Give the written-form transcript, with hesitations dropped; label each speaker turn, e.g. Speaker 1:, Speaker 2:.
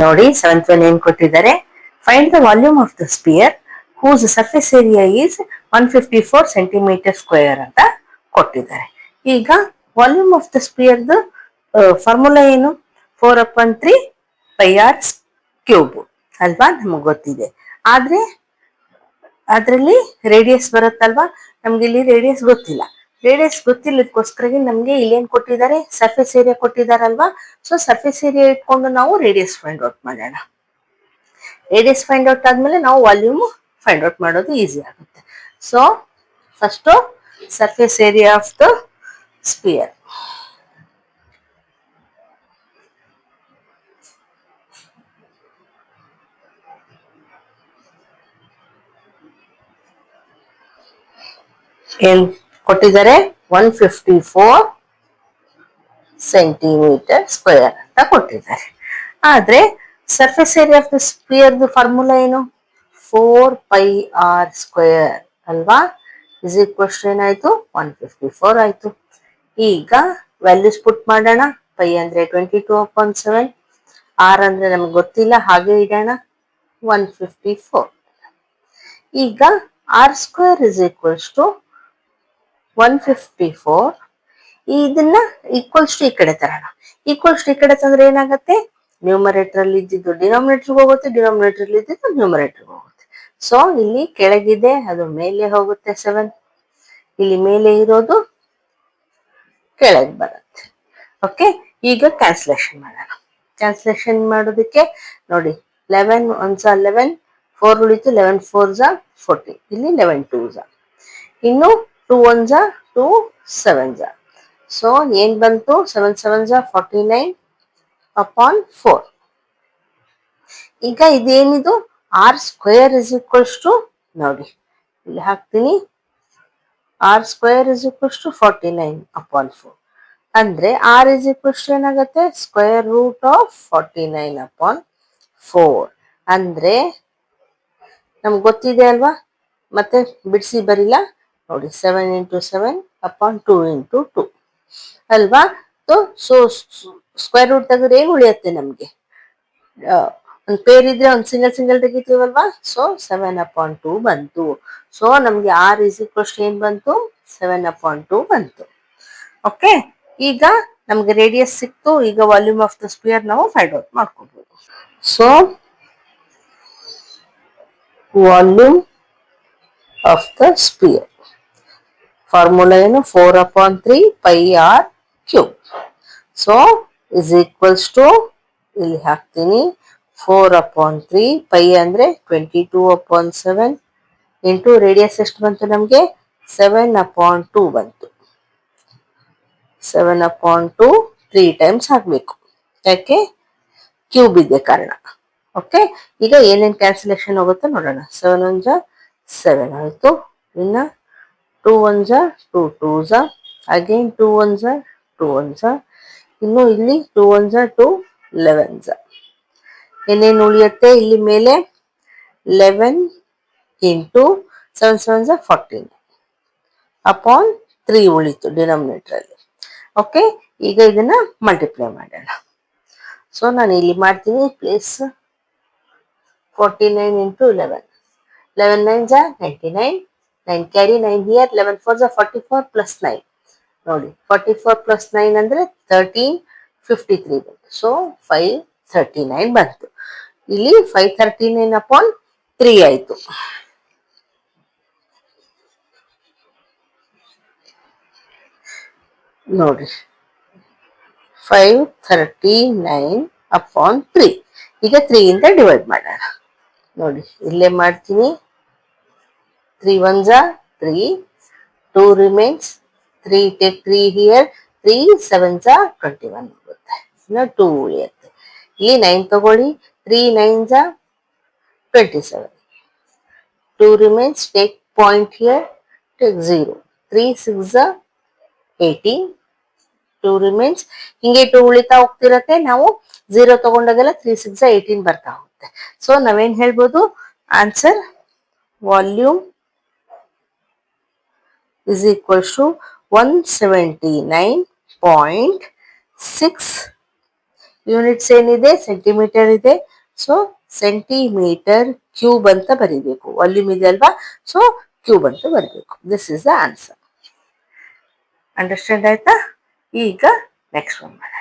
Speaker 1: ನೋಡಿ seventh one ಏನ್ ಕೊಟ್ಟಿದ್ದಾರೆ, find the volume of the sphere whose surface area is 154 centimetre square ಅಂತ ಕೊಟ್ಟಿದ್ದಾರೆ. ಈಗ ವಾಲ್ಯೂಮ್ ಆಫ್ ದ ಸ್ಪಿಯರ್ದು ಫಾರ್ಮುಲಾ ಏನು? 4/3 πr ಕ್ಯೂಬ್ ಅಲ್ವಾ, ನಮಗ್ ಗೊತ್ತಿದೆ. ಆದ್ರೆ ಅದರಲ್ಲಿ ರೇಡಿಯಸ್ ಬರುತ್ತಲ್ವಾ, ನಮ್ಗೆ ಇಲ್ಲಿ ರೇಡಿಯಸ್ ಗೊತ್ತಿಲ್ಲ. ರೇಡಿಯಸ್ ಗೊತ್ತಿಲ್ಲದಕ್ಕೋಸ್ಕರ ನಮ್ಗೆ ಇಲ್ಲೇನ್ ಕೊಟ್ಟಿದ್ದಾರೆ, ಸರ್ಫೇಸ್ ಏರಿಯಾ ಕೊಟ್ಟಿದಾರಲ್ವಾ. ಸೊ ಸರ್ಫೇಸ್ ಏರಿಯಾ ಇಟ್ಕೊಂಡು ನಾವು ರೇಡಿಯಸ್ ಫೈಂಡ್ ಔಟ್ ಮಾಡೋಣ. ರೇಡಿಯಸ್ ಫೈಂಡ್ ಔಟ್ ಆದ್ಮೇಲೆ ನಾವು ವಾಲ್ಯೂಮ್ ಫೈಂಡ್ ಔಟ್ ಮಾಡೋದು ಈಸಿ ಆಗುತ್ತೆ. So first surface area of the sphere. ಏನ್ ಕೊಟ್ಟಿದ್ದಾರೆ? 154 ಸೆಂಟಿಮೀಟರ್ ಸ್ಕ್ವೇರ್ ಅಂತ ಕೊಟ್ಟಿದ್ದಾರೆ. ಆದ್ರೆ ಸರ್ಫೇಸ್ ಏರಿಯಾ ಆಫ್ ದ ಸ್ಪಿಯರ್ದು ಫಾರ್ಮುಲಾ ಏನು? 4πr² ಅಲ್ವಾ, ಇಸ್ ಈಕ್ವಲ್ಸ್ ಏನಾಯ್ತು? 154 ಆಯ್ತು. ಈಗ ವ್ಯಾಲ್ಯೂಸ್ ಪುಟ್ ಮಾಡೋಣ. ಪೈ ಅಂದ್ರೆ 22/7, ಆರ್ ಅಂದ್ರೆ ನಮ್ಗೆ ಗೊತ್ತಿಲ್ಲ, ಹಾಗೆ ಇಡೋಣ 154. ಈಗ r² ಇಸ್ ಈಕ್ವಲ್ಸ್ ಟು 154. ಇದನ್ನ ಈಕ್ವಲ್ಸ್ ಟು ಈ ಕಡೆ ತರೋಣ. ಈಕ್ವಲ್ಸ್ ಟು ಈ ಕಡೆ ತಂದ್ರೆ ಏನಾಗುತ್ತೆ? ನ್ಯೂಮರೇಟರ್ ಅಲ್ಲಿ ಇದ್ದಿದ್ದು ಡಿನಾಮಿನೇಟರ್ ಹೋಗುತ್ತೆ, ಡಿನಾಮಿನೇಟರ್ ಅಲ್ಲಿ ಇದ್ದಿದ್ದು ನ್ಯೂಮರೇಟರ್ ಹೋಗುತ್ತೆ. ಸೊ ಇಲ್ಲಿ ಕೆಳಗಿದೆ, ಅದು ಮೇಲೆ ಹೋಗುತ್ತೆ 7. ಇಲ್ಲಿ ಮೇಲೆ ಇರೋದು ಕೆಳಗೆ ಬರುತ್ತೆ. ಓಕೆ, ಈಗ ಕ್ಯಾನ್ಸಲೇಷನ್ ಮಾಡೋಣ. ಕ್ಯಾನ್ಸಲೇಷನ್ ಮಾಡೋದಕ್ಕೆ ನೋಡಿ, 11 1s 11, 4 ಉಳಿತು, 11 4s 14, ಇಲ್ಲಿ 11 2s, ಇನ್ನು 2 1s 2 7s. ಸೊ ಏನ್ ಬಂತು? 7 7s 49/4. ಈಗ ಇದೇನಿದು? r² ಇಸ್ ಈಕ್ವಲ್ಸ್ ಟು, ನೋಡಿ ಇಲ್ಲಿ ಹಾಕ್ತೀನಿ, r² ಇಸ್ ಈಕ್ವಲ್ಸ್ ಟು 49/4. ಅಂದ್ರೆ r ಇಸ್ ಈಕ್ವಲ್ಸ್ ಟು ಏನಾಗುತ್ತೆ? √49/4. ಅಂದ್ರೆ ನಮ್ಗೆ ಗೊತ್ತಿದೆ ಅಲ್ವಾ, ಮತ್ತೆ ಬಿಡಿಸಿ ಬರಿಲ್ಲ ನೋಡಿ, 7 × 7/2 × 2 ಅಲ್ವಾ. ಸೊ ಸ್ಕ್ವೇರ್ ರೂಟ್ ತೆಗೆದ್ರೆ ಏನು ಉಳಿಯುತ್ತೆ ನಮ್ಗೆ? ಒಂದು ಪೇರ್ ಇದ್ರೆ ಒಂದು ಸಿಂಗಲ್ ತೆಗಿತೀವಲ್ವಾ. ಸೊ 7/2 ಬಂತು. ಸೊ ನಮ್ಗೆ r ಇಸ್ ಈಕ್ವಲ್ಸ್ ಏನ್ ಬಂತು? 7/2 ಬಂತು. ಓಕೆ, ಈಗ ನಮ್ಗೆ ರೇಡಿಯಸ್ ಸಿಕ್ತು. ಈಗ ವಾಲ್ಯೂಮ್ ಆಫ್ ದ ಸ್ಪಿಯರ್ ನಾವು ಫೈಂಡ್ ಔಟ್ ಮಾಡ್ಕೋಬಹುದು. So volume of the spear formula ಏನು? 4/3 πr³. So is equals to, ಇಲ್ಲಿ ಹಾಕ್ತೀನಿ 4/3, ಪೈ ಅಂದ್ರೆ 22/7 ಇಂಟು ರೇಡಿಯಸ್ ಎಷ್ಟು ಬಂತು ನಮ್ಗೆ? 7/2 ಬಂತು. 7/2 3 ಟೈಮ್ಸ್ ಹಾಕ್ಬೇಕು, ಯಾಕೆ? ಕ್ಯೂಬ್ ಇದೆ ಕಾರಣ. ಓಕೆ, ಈಗ ಏನೇನ್ ಕ್ಯಾನ್ಸಲೇಷನ್ ಹೋಗುತ್ತೆ ನೋಡೋಣ. 7 1s 7 ಆಯ್ತು, ಇನ್ನ 2 1s 2 2s, again 2 1s 2 1s, ಇನ್ನು ಇಲ್ಲಿ 2 1s 2 11s. ಏನೇನು ಉಳಿಯುತ್ತೆ ಇಲ್ಲಿ ಮೇಲೆ? 11 ಇಂಟು 7 7s 14/3 ಉಳಿತು ಡಿನಾಮಿನೇಟರ್ ಅಲ್ಲಿ. ಓಕೆ, ಈಗ ಇದನ್ನ ಮಲ್ಟಿಪ್ಲೈ ಮಾಡೋಣ. ಸೊ ನಾನು ಇಲ್ಲಿ ಮಾಡ್ತೀನಿ, place 49 into 11, 11 9s 99, 9 carry 9 here, 11 4s 44 plus 9. ನೋಡಿ 44 ಪ್ಲಸ್ 9 ಅಂದ್ರೆ 1353 ಬಂತು. ಸೊ 539 ಬಂತು. ಇಲ್ಲಿ 539/3 ಆಯ್ತು. ನೋಡಿ 539/3. ಈಗ 3 ಇಂದ ಡಿವೈಡ್ ಮಾಡೋಣ. ನೋಡಿ ಇಲ್ಲೇ ಮಾಡ್ತೀನಿ, 3 1s 3, 2 remains, 3 take 3 here, 3 7s 21 ಬರುತ್ತೆ, ಇನ್ನು 2 ಉಳಿಯುತ್ತೆ. ಇಲ್ಲಿ 9 ತಗೊಳ್ಳಿ, 3 9s 27, 2 remains, take point here, take 0, 3 6s 18, 2 remains. ಹಿಂಗೆ 2 ಉಳಿತಾ ಹೋಗ್ತಿರತ್ತೆ. ನಾವು 0 ತಗೊಂಡಾಗೆಲ್ಲ 3 6s 18 ಬರ್ತಾ ಹೋಗುತ್ತೆ. ಸೊ ನಾವೇನ್ ಹೇಳ್ಬೋದು? Answer volume is equals to 179.6 units ಏನಿದೆ ಸೆಂಟಿಮೀಟರ್ ಇದೆ. ಸೊ ಸೆಂಟಿಮೀಟರ್ ಕ್ಯೂಬ್ ಅಂತ ಬರೀಬೇಕು. ವಾಲ್ಯೂಮ್ ಇದೆ ಅಲ್ವಾ, ಸೊ ಕ್ಯೂಬ್ ಅಂತ ಬರಬೇಕು. This is the answer. Understand ಆಯ್ತಾ? ಈಗ ನೆಕ್ಸ್ಟ್ ಒನ್ ಮಾಡೋಣ.